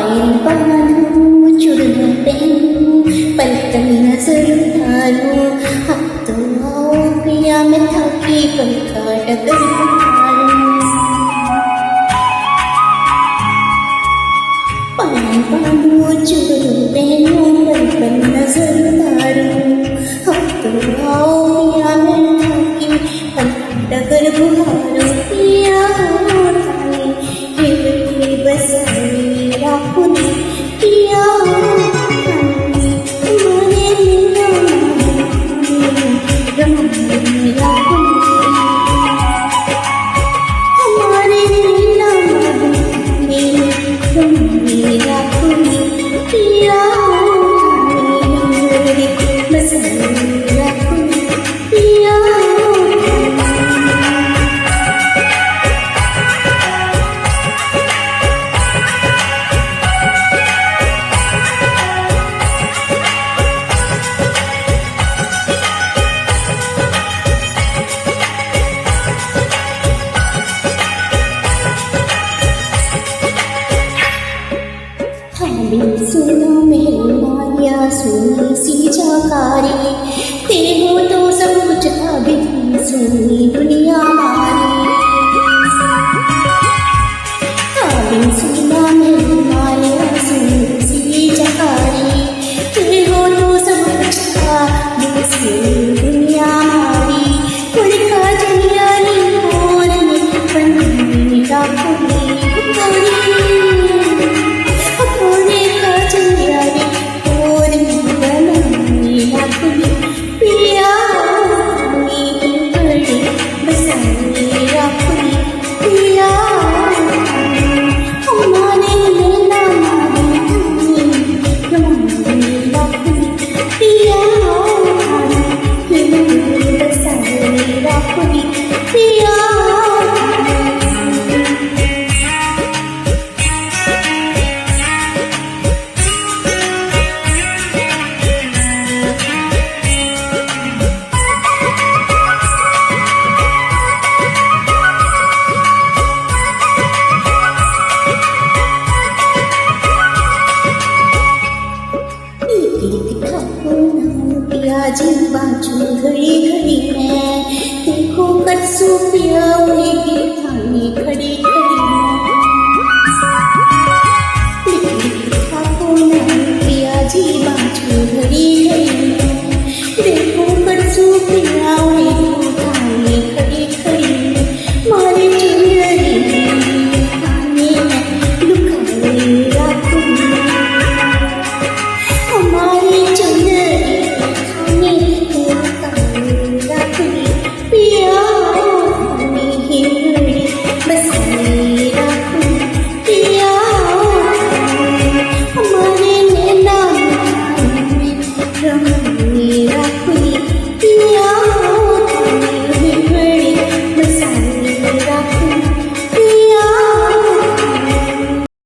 पायल बांधूं चूड़ियां पहनूं पलकन नजर उतारूं अब तो आओ पिया मैं थकी पंखा डगर उतारूं पायल बांधूं चूड़ियां पहनूं पलकन नजर उतारूं अब तो आओ पिया मैं थकी पंखा डगर उतारूं पिया बसाई राखुनी पिया तुम्हारे लीला रमणी राखुनी हमारे लीला रमणी राखुनी पिया बसाई राखुनी पिया सुनो मेरी माया सुनी सी जाकारी तेरे हो तो सब कुछ भाभी सुनी दुनिया हमारी सुनो मेरी माया सुनी सी जाकारी तेरे हो तो सब कुछ भाभी सुनी दुनिया हमारी पुरखा जलिया नी और बंदी राखुनी जिन बाजू घड़ी घड़ी है देखो कटसू पिया उन्हें